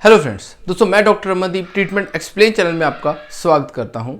Hello friends, दोस्तों मैं doctor Amandeep treatment explain channel में आपका स्वागत करता हूं।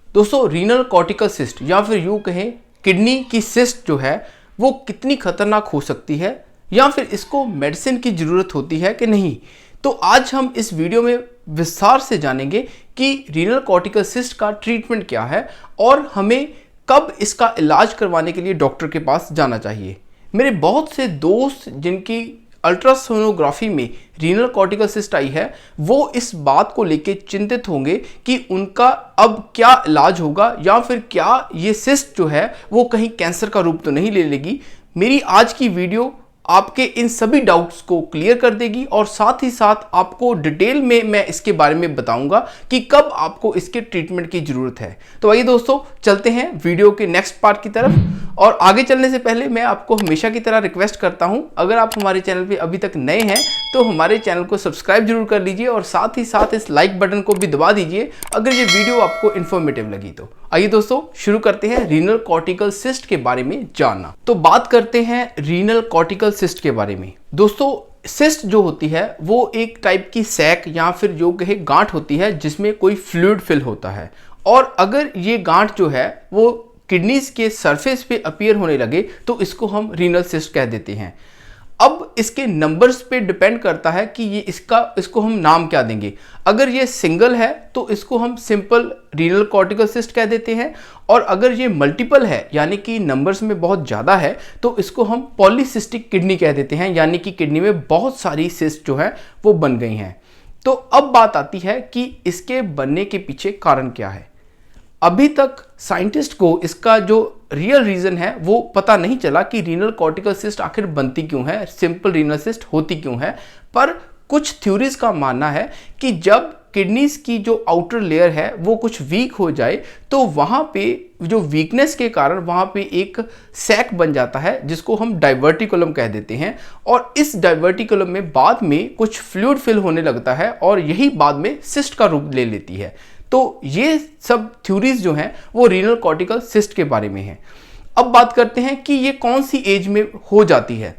दोस्तों रीनल कॉर्टिकल सिस्ट या फिर यूँ कहें किडनी की सिस्ट जो है वो कितनी खतरनाक हो सकती है या फिर इसको मेडिसिन की ज़रूरत होती है कि नहीं, तो आज हम इस वीडियो में विस्तार से जानेंगे कि रीनल कॉर्टिकल सिस्ट का ट्रीटमेंट क्या है और हमें कब इसका इलाज करवाने के लिए डॉक्टर के पास जाना चाहिए। मेरे बहुत से दोस्त जिनकी अल्ट्रासोनोग्राफी में रीनल कॉर्टिकल सिस्ट आई है वो इस बात को लेकर चिंतित होंगे कि उनका अब क्या इलाज होगा या फिर क्या ये सिस्ट जो है वो कहीं कैंसर का रूप तो नहीं ले लेगी। मेरी आज की वीडियो आपके इन सभी डाउट्स को क्लियर कर देगी और साथ ही साथ आपको डिटेल में मैं इसके बारे में बताऊंगा कि कब आपको इसके ट्रीटमेंट की ज़रूरत है। तो आइए दोस्तों चलते हैं वीडियो के नेक्स्ट पार्ट की तरफ। और आगे चलने से पहले मैं आपको हमेशा की तरह रिक्वेस्ट करता हूं, अगर आप हमारे चैनल पे अभी तक नए हैं तो हमारे चैनल को सब्सक्राइब जरूर कर लीजिए और साथ ही साथ इस लाइक बटन को भी दबा दीजिए अगर ये वीडियो आपको इन्फॉर्मेटिव लगी तो। आइए दोस्तों शुरू करते हैं रीनल कॉर्टिकल सिस्ट के बारे में जानना। तो बात करते हैं रीनल कॉर्टिकल सिस्ट के बारे में। दोस्तों सिस्ट जो होती है वो एक टाइप की सैक या फिर जो कहे गांठ होती है जिसमें कोई फ्लूइड फिल होता है, और अगर ये गांठ जो है वो किडनीज के सरफेस पे अपीयर होने लगे तो इसको हम रीनल सिस्ट कह देते हैं। अब इसके नंबर्स पे डिपेंड करता है कि ये इसको हम नाम क्या देंगे। अगर ये सिंगल है तो इसको हम सिंपल रीनल कॉर्टिकल सिस्ट कह देते हैं, और अगर ये मल्टीपल है यानी कि नंबर्स में बहुत ज़्यादा है तो इसको हम पॉलीसिस्टिक किडनी कह देते हैं, यानी कि किडनी में बहुत सारी सिस्ट जो है वो बन गई हैं। तो अब बात आती है कि इसके बनने के पीछे कारण क्या है। अभी तक साइंटिस्ट को इसका जो रियल रीज़न है वो पता नहीं चला कि रीनल कॉर्टिकल सिस्ट आखिर बनती क्यों है, सिंपल रीनल सिस्ट होती क्यों है। पर कुछ थ्योरीज का मानना है कि जब किडनीज की जो आउटर लेयर है वो कुछ वीक हो जाए तो वहाँ पे जो वीकनेस के कारण वहाँ पे एक सैक बन जाता है जिसको हम डाइवर्टिकुलम कह देते हैं, और इस डाइवर्टिकुलम में बाद में कुछ फ्लूइड फिल होने लगता है और यही बाद में सिस्ट का रूप ले लेती है। तो ये सब थ्योरीज जो हैं वो रीनल कॉर्टिकल सिस्ट के बारे में हैं। अब बात करते हैं कि ये कौन सी एज में हो जाती है।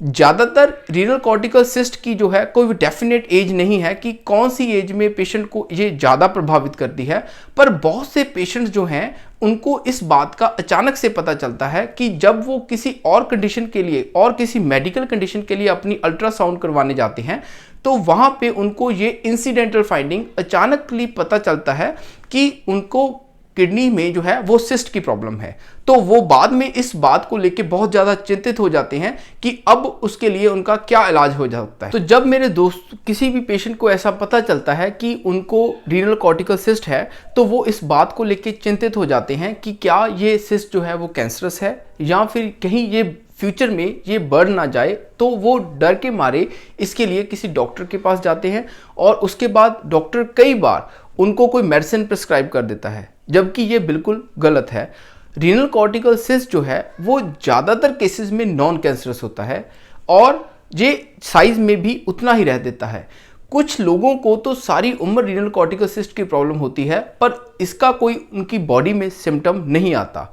ज़्यादातर रीनल कॉर्टिकल सिस्ट की जो है कोई डेफिनेट एज नहीं है कि कौन सी एज में पेशेंट को ये ज़्यादा प्रभावित करती है, पर बहुत से पेशेंट्स जो हैं उनको इस बात का अचानक से पता चलता है कि जब वो किसी और कंडीशन के लिए और किसी मेडिकल कंडीशन के लिए अपनी अल्ट्रासाउंड करवाने जाते हैं तो वहाँ पे उनको ये इंसिडेंटल फाइंडिंग अचानकली पता चलता है कि उनको किडनी में जो है वो सिस्ट की प्रॉब्लम है। तो वो बाद में इस बात को लेके बहुत ज़्यादा चिंतित हो जाते हैं कि अब उसके लिए उनका क्या इलाज हो सकता है। तो जब मेरे दोस्त किसी भी पेशेंट को ऐसा पता चलता है कि उनको रीनल कॉर्टिकल सिस्ट है तो वो इस बात को लेके चिंतित हो जाते हैं कि क्या ये सिस्ट जो है वो कैंसरस है या फिर कहीं ये फ्यूचर में ये बढ़ ना जाए। तो वो डर के मारे इसके लिए किसी डॉक्टर के पास जाते हैं और उसके बाद डॉक्टर कई बार उनको कोई मेडिसिन प्रिस्क्राइब कर देता है, जबकि ये बिल्कुल गलत है। रीनल कॉर्टिकल सिस्ट जो है वो ज़्यादातर केसेस में नॉन कैंसरस होता है और ये साइज में भी उतना ही रह देता है। कुछ लोगों को तो सारी उम्र रीनल कॉर्टिकल सिस्ट की प्रॉब्लम होती है पर इसका कोई उनकी बॉडी में सिम्टम नहीं आता।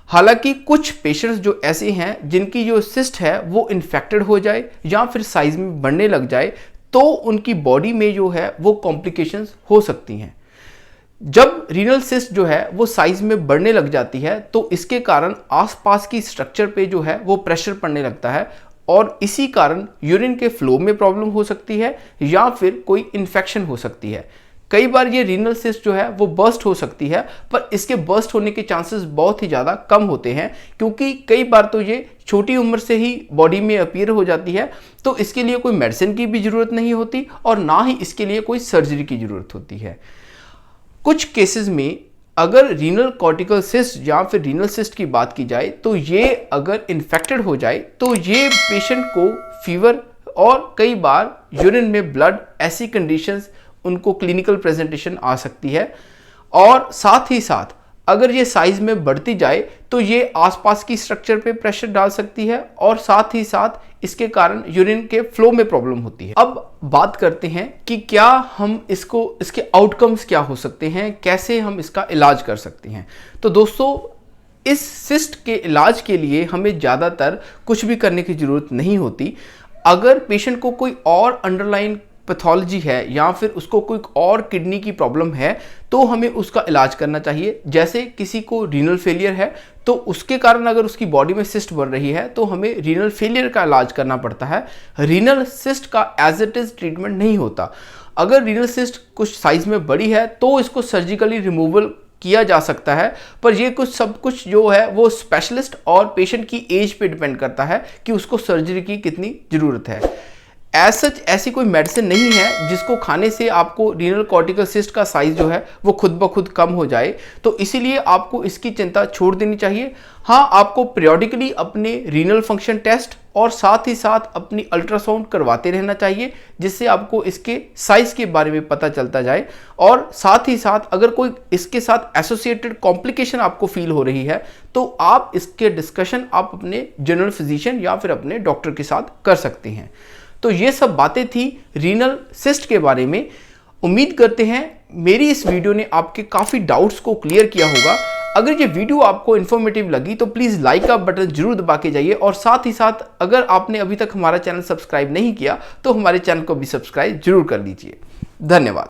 हालांकि कुछ पेशेंट्स जो ऐसे हैं जिनकी जो सिस्ट है वो इन्फेक्टेड हो जाए या फिर साइज में बढ़ने लग जाए तो उनकी बॉडी में जो है वो कॉम्प्लिकेशंस हो सकती हैं। जब रीनल सिस्ट जो है वो साइज में बढ़ने लग जाती है तो इसके कारण आसपास की स्ट्रक्चर पे जो है वो प्रेशर पड़ने लगता है और इसी कारण यूरिन के फ्लो में प्रॉब्लम हो सकती है या फिर कोई इन्फेक्शन हो सकती है। कई बार ये रीनल सिस्ट जो है वो बर्स्ट हो सकती है, पर इसके बर्स्ट होने के चांसेस बहुत ही ज़्यादा कम होते हैं क्योंकि कई बार तो ये छोटी उम्र से ही बॉडी में अपीयर हो जाती है, तो इसके लिए कोई मेडिसिन की भी ज़रूरत नहीं होती और ना ही इसके लिए कोई सर्जरी की ज़रूरत होती है। कुछ केसेस में अगर रीनल कॉर्टिकल सिस्ट या फिर रीनल सिस्ट की बात की जाए तो ये अगर इन्फेक्टेड हो जाए तो ये पेशेंट को फीवर और कई बार यूरिन में ब्लड, ऐसी कंडीशंस उनको क्लिनिकल प्रेजेंटेशन आ सकती है। और साथ ही साथ अगर ये साइज में बढ़ती जाए तो ये आसपास की स्ट्रक्चर पे प्रेशर डाल सकती है और साथ ही साथ इसके कारण यूरिन के फ्लो में प्रॉब्लम होती है। अब बात करते हैं कि क्या हम इसके आउटकम्स क्या हो सकते हैं, कैसे हम इसका इलाज कर सकते हैं। तो दोस्तों इस सिस्ट के इलाज के लिए हमें ज़्यादातर कुछ भी करने की ज़रूरत नहीं होती। अगर पेशेंट को कोई और अंडरलाइन पैथोलॉजी है या फिर उसको कोई और किडनी की प्रॉब्लम है तो हमें उसका इलाज करना चाहिए। जैसे किसी को रीनल फेलियर है तो उसके कारण अगर उसकी बॉडी में सिस्ट बन रही है तो हमें रीनल फेलियर का इलाज करना पड़ता है। रीनल सिस्ट का एज इट इज ट्रीटमेंट नहीं होता। अगर रीनल सिस्ट कुछ साइज में बड़ी है तो इसको सर्जिकली रिमूवल किया जा सकता है, पर ये सब कुछ जो है वो स्पेशलिस्ट और पेशेंट की एज पे डिपेंड करता है कि उसको सर्जरी की कितनी ज़रूरत है। ऐसी कोई मेडिसिन नहीं है जिसको खाने से आपको रीनल कॉर्टिकल सिस्ट का साइज जो है वो खुद ब खुद कम हो जाए, तो इसीलिए आपको इसकी चिंता छोड़ देनी चाहिए। हाँ, आपको पीरियोडिकली अपने रीनल फंक्शन टेस्ट और साथ ही साथ अपनी अल्ट्रासाउंड करवाते रहना चाहिए, जिससे आपको इसके साइज के बारे में पता चलता जाए। और साथ ही साथ अगर कोई इसके साथ एसोसिएटेड कॉम्प्लिकेशन आपको फील हो रही है तो आप इसके डिस्कशन आप अपने जनरल फिजिशियन या फिर अपने डॉक्टर के साथ कर सकते हैं। तो ये सब बातें थी रीनल सिस्ट के बारे में। उम्मीद करते हैं मेरी इस वीडियो ने आपके काफ़ी डाउट्स को क्लियर किया होगा। अगर ये वीडियो आपको इन्फॉर्मेटिव लगी तो प्लीज़ लाइक का बटन जरूर दबा के जाइए, और साथ ही साथ अगर आपने अभी तक हमारा चैनल सब्सक्राइब नहीं किया तो हमारे चैनल को भी सब्सक्राइब जरूर कर लीजिए। धन्यवाद।